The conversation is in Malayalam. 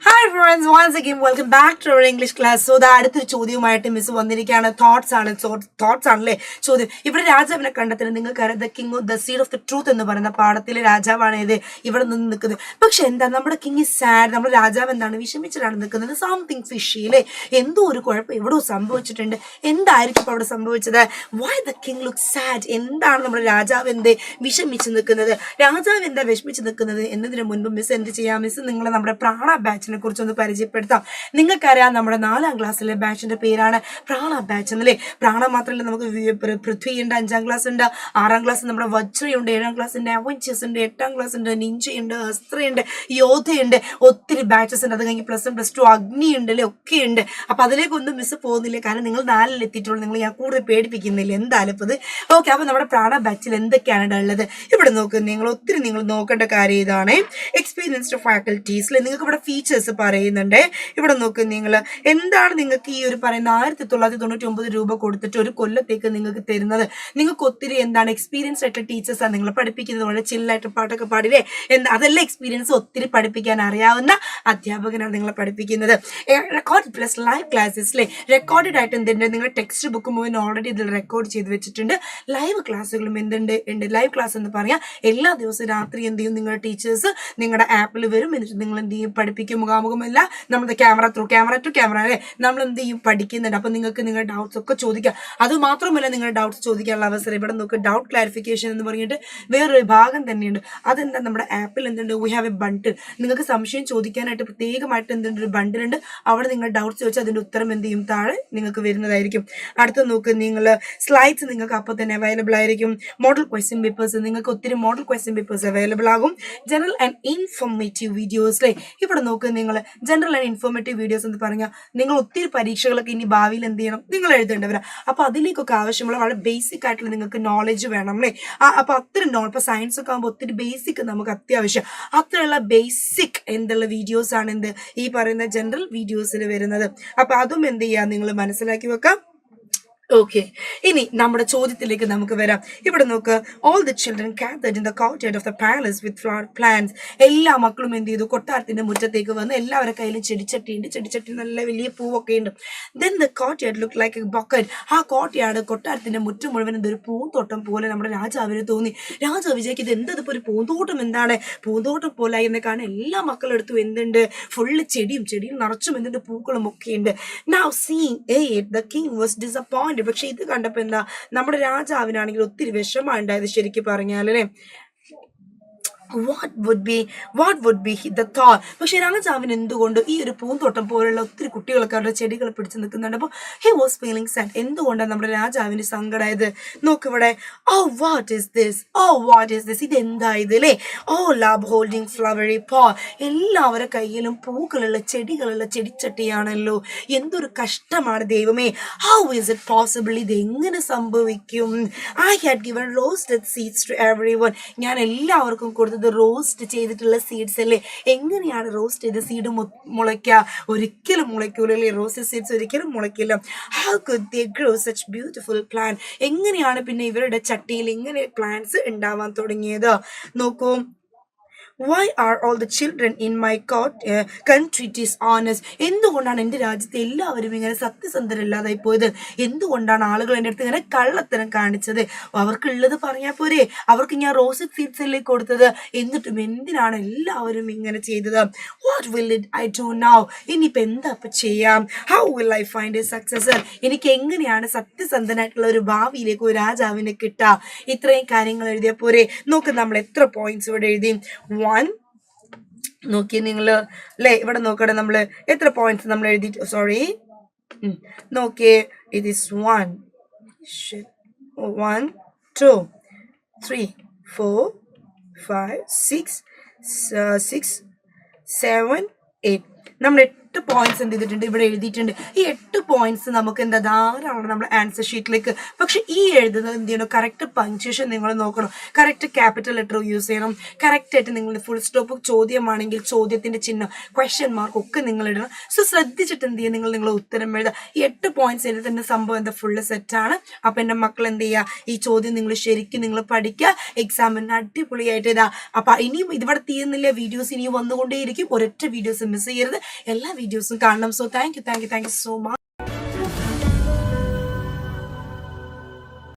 Hi friends, once again welcome back to our English class. So അടുത്തൊരു ചോദ്യവുമായിട്ട് മിസ് വന്നിരിക്കുകയാണ്. തോട്ട്സ് ആണല്ലേ ചോദ്യം. ഇവിടെ രാജാവിനെ കണ്ടെത്തുന്നത് നിങ്ങൾക്കറിയാം, the king of the seed of the truth എന്ന് പറയുന്ന പാഠത്തിലെ രാജാവാണ് ഇത് ഇവിടെ നിന്ന് നിൽക്കുന്നത്. പക്ഷെ എന്താ, നമ്മുടെ കിങ് ഇസ് സാഡ്. നമ്മുടെ രാജാവ് എന്താണ്, വിഷമിച്ചിട്ടാണ് നിൽക്കുന്നത്. സംതിങ് ഫിഷി അല്ലേ, എന്തോ ഒരു കുഴപ്പം എവിടെയോ സംഭവിച്ചിട്ടുണ്ട്. എന്തായിരിക്കും ഇപ്പൊ അവിടെ സംഭവിച്ചത്? Why the king look sad? എന്താണ് നമ്മുടെ രാജാവ് എന്ത് വിഷമിച്ച് നിൽക്കുന്നത്, രാജാവ് എന്താ വിഷമിച്ച് നിൽക്കുന്നത് എന്നതിന് മുൻപ് മിസ് എന്ത് ചെയ്യാം, മിസ് നിങ്ങളെ നമ്മുടെ പ്രാണ ബാച്ചിനെ കുറിച്ചൊന്ന് പരിചയപ്പെടുത്താം. നിങ്ങൾക്കറിയാം നമ്മുടെ 4ാം ക്ലാസ്സിലെ ബാച്ചിന്റെ പേരാണ് പ്രാണ ബാച്ച് എന്നല്ലേ. പ്രാണ മാത്രമല്ല, നമുക്ക് പൃഥ്വി ഉണ്ട്, 5ാം ക്ലാസ് ഉണ്ട്, 6ാം ക്ലാസ് നമ്മുടെ വജ്രയുണ്ട്, 7ാം ക്ലാസ് ഉണ്ട് അവഞ്ചേഴ്സ് ഉണ്ട്, 8ാം ക്ലാസ് ഉണ്ട് നിഞ്ചയുണ്ട്, അസ്ത്രയുണ്ട്, യോധയുണ്ട്, ഒത്തിരി ബാച്ചസ് ഉണ്ട്. അത് കഴിഞ്ഞ് +1 +2 അഗ്നി ഉണ്ട് അല്ലേ, ഒക്കെ ഉണ്ട്. അപ്പൊ അതിലേക്കൊന്നും മിസ് പോകുന്നില്ല, കാരണം നിങ്ങൾ 4ൽ എത്തിയിട്ടുള്ളൂ. നിങ്ങൾ ഞാൻ കൂടുതൽ പേടിപ്പിക്കുന്നില്ല എന്തായാലും ഇപ്പൊ ഇത് ഓക്കെ. അപ്പൊ നമ്മുടെ പ്രാണ ബാച്ചിൽ എന്തൊക്കെയാണ് ഉള്ളത് ഇവിടെ നോക്കുക. നിങ്ങൾ നോക്കേണ്ട കാര്യം ഇതാണ്, എക്സ്പീരിയൻസ്ഡ് ഫാക്കൽറ്റീസിൽ നിങ്ങൾക്ക് ഇവിടെ ഫീച്ചേഴ്സ് പറയുന്നുണ്ട്. ഇവിടെ നോക്കുക, നിങ്ങൾ എന്താണ് നിങ്ങൾക്ക് ഈ ഒരു പറയുന്ന 1999 രൂപ കൊടുത്തിട്ട് ഒരു കൊല്ലത്തേക്ക് നിങ്ങൾക്ക് തരുന്നത്. നിങ്ങൾക്ക് ഒത്തിരി എന്താണ് എക്സ്പീരിയൻസ് ആയിട്ട് ടീച്ചേഴ്സാണ് നിങ്ങളെ പഠിപ്പിക്കുന്നത്. വളരെ ചില്ലായിട്ട് പാട്ടൊക്കെ പാടില്ലേ, അതെല്ലാം എക്സ്പീരിയൻസ് ഒത്തിരി പഠിപ്പിക്കാൻ അറിയാവുന്ന അധ്യാപകനാണ് നിങ്ങളെ പഠിപ്പിക്കുന്നത്. റെക്കോർഡ് പ്ലസ് ലൈവ് ക്ലാസ്സസിലെ റെക്കോർഡഡ് ആയിട്ട് എന്തുണ്ട്, നിങ്ങൾ ടെക്സ്റ്റ് ബുക്ക് മുഴുവൻ ഓൾറെഡി ഇതിൽ റെക്കോർഡ് ചെയ്ത് വെച്ചിട്ടുണ്ട്. ലൈവ് ക്ലാസ്സുകളും ഉണ്ട്. ലൈവ് ക്ലാസ് എന്ന് പറയാം, എല്ലാ ദിവസവും രാത്രി എന്ത് ചെയ്യും, നിങ്ങളുടെ ടീച്ചേഴ്സ് നിങ്ങളുടെ ആപ്പിൽ വരും. എന്നിട്ട് നിങ്ങൾ എന്ത് ചെയ്യും, പഠിപ്പിക്കും. മുഖാമുഖമല്ല, നമ്മുടെ ക്യാമറ ടു ക്യാമറ അല്ലേ, നമ്മൾ എന്ത് ചെയ്യും, പഠിക്കുന്നുണ്ട്. അപ്പൊ നിങ്ങൾക്ക് നിങ്ങളുടെ ഡൗട്ട്സ് ഒക്കെ ചോദിക്കാം. അത് മാത്രമല്ല, നിങ്ങളുടെ ഡൗട്ട്സ് ചോദിക്കാനുള്ള അവസരം ഇവിടെ നോക്കുക. ഡൗട്ട് ക്ലാരിഫിക്കേഷൻ എന്ന് പറഞ്ഞിട്ട് വേറൊരു ഭാഗം തന്നെയുണ്ട്. അതെന്താ, നമ്മുടെ ആപ്പിൽ എന്തുണ്ട്, വി ഹാവ് എ ബണ്ടിൽ. നിങ്ങൾക്ക് സംശയം ചോദിക്കാനായിട്ട് പ്രത്യേകമായിട്ട് എന്തുണ്ട്, ഒരു ബണ്ടിലുണ്ട്. അവിടെ നിങ്ങൾ ഡൗട്ട്സ് ചോദിച്ചാൽ അതിന്റെ ഉത്തരം എന്ത് ചെയ്യും, താഴെ നിങ്ങൾക്ക് വരുന്നതായിരിക്കും. അടുത്ത നോക്ക്, നിങ്ങൾ സ്ലൈഡ്സ് നിങ്ങൾക്ക് അപ്പോൾ തന്നെ അവൈലബിൾ ആയിരിക്കും. മോഡൽ ക്വസ്റ്റ്യൻ പേപ്പേഴ്സ്, നിങ്ങൾക്ക് ഒത്തിരി മോഡൽ ക്വസ്റ്റ്യൻ പേപ്പേഴ്സ് അവൈലബിൾ ആകും. ജനറൽ ആൻഡ് ഇൻഫോർമേറ്റീവ് വീഡിയോസിലെ ഇവിടെ നോക്ക്, നിങ്ങൾ ജനറൽ ആൻഡ് ഇൻഫോർമേറ്റീവ് വീഡിയോസ് എന്ന് പറഞ്ഞാൽ നിങ്ങൾ ഒത്തിരി പരീക്ഷകളൊക്കെ ഇനി ഭാവിയിൽ എന്ത് ചെയ്യണം, നിങ്ങൾ എഴുതേണ്ടവരാ. അപ്പൊ അതിലേക്കൊക്കെ ആവശ്യമുള്ള വളരെ ബേസിക് ആയിട്ടുള്ള നിങ്ങൾക്ക് നോളജ് വേണം അല്ലേ. അപ്പൊ അത്ര ഇപ്പൊ സയൻസ് ഒക്കെ ആകുമ്പോൾ ഒത്തിരി ബേസിക് നമുക്ക് അത്യാവശ്യം. അത്രയുള്ള ബേസിക് എന്തുള്ള വീഡിയോസ് ആണ് എന്ത് ഈ പറയുന്ന ജനറൽ വീഡിയോസിൽ വരുന്നത്. അപ്പൊ അതും എന്ത് ചെയ്യാം, നിങ്ങൾ മനസ്സിലാക്കി വെക്കാം. ഓക്കെ, ഇനി നമ്മുടെ ചോദ്യത്തിലേക്ക് നമുക്ക് വരാം. ഇവിടെ നോക്ക്, all the children gathered in the courtyard of the palace with flower plants. എല്ലാ മക്കളും എന്ത് ചെയ്തു, കൊട്ടാരത്തിന്റെ മുറ്റത്തേക്ക് വന്ന് എല്ലാവരുടെ കയ്യിലും ചെടിച്ചട്ടി നല്ല വലിയ പൂവൊക്കെ ഉണ്ട്. Then the courtyard looked like a bucket. ആ കൊട്ടാരത്തിന്റെ മുറ്റം മുഴുവൻ എന്തൊരു പൂന്തോട്ടം പോലെ നമ്മുടെ രാജാവിന് തോന്നി. രാജാവ് വിചാരിക്കും, ഇത് എന്തത് ഇപ്പൊ ഒരു പൂന്തോട്ടം, എന്താണ് പൂന്തോട്ടം പോലെ എന്ന് കാണാൻ എല്ലാ മക്കളും എടുത്തു എന്തുണ്ട്, ഫുള്ള് ചെടിയും നിറച്ചും എന്തുണ്ട്, പൂക്കളും ഒക്കെ ഉണ്ട്. Now seeing it, the king was disappointed. പക്ഷെ ഇത് കണ്ടപ്പോ എന്താ, നമ്മുടെ രാജാവിനാണെങ്കിൽ ഒത്തിരി വിഷമം ഉണ്ടായത് ശരിക്കും പറഞ്ഞാലേ. What would be the thought? പക്ഷെ രാജാവിന് എന്തുകൊണ്ട് ഈ ഒരു പൂന്തോട്ടം പോലുള്ള ഒത്തിരി കുട്ടികളൊക്കെ അവരുടെ ചെടികൾ പിടിച്ചു നിൽക്കുന്നുണ്ട്. അപ്പൊ he was feeling sad. എന്തുകൊണ്ടാണ് നമ്മുടെ രാജാവിന് സങ്കടമായത്? നോക്കിവിടെ, what is this? ഇതെന്താ ഇത് അല്ലേ? love holding flowery pot. എല്ലാവരുടെ കയ്യിലും പൂക്കളുള്ള ചെടിച്ചട്ടിയാണല്ലോ. എന്തൊരു കഷ്ടമാണ് ദൈവമേ. How is it possible? ഇത് എങ്ങനെ സംഭവിക്കും? I had given roasted seeds to everyone. ഞാൻ എല്ലാവർക്കും കൊടുത്തത് റോസ്റ്റ് ചെയ്തിട്ടുള്ള സീഡ്സ് അല്ലേ. എങ്ങനെയാണ് റോസ്റ്റ് ചെയ്ത സീഡ് മുളയ്ക്കുക? ഒരിക്കലും മുളയ്ക്കൂലല്ലേ, റോസ്റ്റഡ് സീഡ്സ് ഒരിക്കലും മുളയ്ക്കില്ല. How could they grow such beautiful plant? എങ്ങനെയാണ് പിന്നെ ഇവരുടെ ചട്ടിയിൽ ഇങ്ങനെ പ്ലാന്റ്സ് ഉണ്ടാവാൻ തുടങ്ങിയത്? നോക്കൂ, why are all the children in my country dishonest? എന്തുകൊണ്ടാണ് എൻ്റെ രാജ്യത്തെ എല്ലാവരും ഇങ്ങനെ സത്യസന്ധരല്ലാതായി പോയത്? എന്തുകൊണ്ടാണ് ആളുകൾ എൻ്റെ അടുത്ത് ഇങ്ങനെ കള്ളത്തരം കാണിച്ചത്? അവർക്കുള്ളത് പറഞ്ഞാൽ പോരെ, അവർക്ക് ഞാൻ റോസഡ് സീഡ്സ് അല്ലേ കൊടുത്തത്, എന്നിട്ടും എന്തിനാണ് എല്ലാവരും ഇങ്ങനെ ചെയ്തത്? What will I do now? ഇനിയിപ്പോൾ എന്താ ഇപ്പം ചെയ്യാം? How will I find a successor? എനിക്ക് എങ്ങനെയാണ് സത്യസന്ധനായിട്ടുള്ള ഒരു ഭാവിയിലേക്ക് ഒരു രാജാവിനെ കിട്ടുക? ഇത്രയും കാര്യങ്ങൾ എഴുതിയ പോരെ. നോക്ക്, നമ്മൾ എത്ര പോയിന്റ്സ് ഇവിടെ എഴുതി? 1 നോക്കി നിങ്ങൾ അല്ലേ, ഇവിടെ നോക്കട്ടെ, നമ്മൾ എത്ര പോയിന്റ്സ് നമ്മൾ എഴുതി, സോറി നോക്കിയേ, ഇത് is 1 2 3 4 5 6 7 8. നമ്മൾ 8 പോയിന്റ്സ് എന്ത് ചെയ്തിട്ടുണ്ട് ഇവിടെ എഴുതിയിട്ടുണ്ട്. ഈ 8 പോയിന്റ്സ് നമുക്ക് എന്താ ധാരാളം നമ്മുടെ ആൻസർ ഷീറ്റിലേക്ക്. പക്ഷെ ഈ എഴുതുന്നത് എന്ത് ചെയ്യണം, കറക്റ്റ് പങ്ക്ച്വേഷൻ നിങ്ങൾ നോക്കണം, കറക്റ്റ് ക്യാപിറ്റൽ ലെറ്റർ യൂസ് ചെയ്യണം, കറക്റ്റ് ആയിട്ട് നിങ്ങൾ ഫുൾ സ്റ്റോപ്പ് ചോദ്യമാണെങ്കിൽ ചോദ്യത്തിന്റെ ചിഹ്നം, ക്വസ്റ്റ്യൻ മാർക്ക് ഒക്കെ നിങ്ങൾ ഇടണം. സോ ശ്രദ്ധിച്ചിട്ട് എന്ത് ചെയ്യുക, നിങ്ങൾ ഉത്തരം എഴുതുക. ഈ 8 പോയിന്റ്സ് എഴുതുന്ന സംഭവം എന്താ ഫുള്ള് സെറ്റാണ്. അപ്പൊ എൻ്റെ മക്കൾ എന്ത് ചെയ്യുക, ഈ ചോദ്യം നിങ്ങൾ ശരിക്കും നിങ്ങൾ പഠിക്കുക, എക്സാമിന് അടിപൊളിയായിട്ട് ഇതാ. അപ്പൊ ഇനിയും ഇവിടെ തീരുന്നില്ല, വീഡിയോസ് ഇനിയും വന്നുകൊണ്ടേയിരിക്കും. ഒരൊറ്റ വീഡിയോസ് മിസ് ചെയ്യരുത്, എല്ലാ വീഡിയോസും കാണണം. So thank you so much.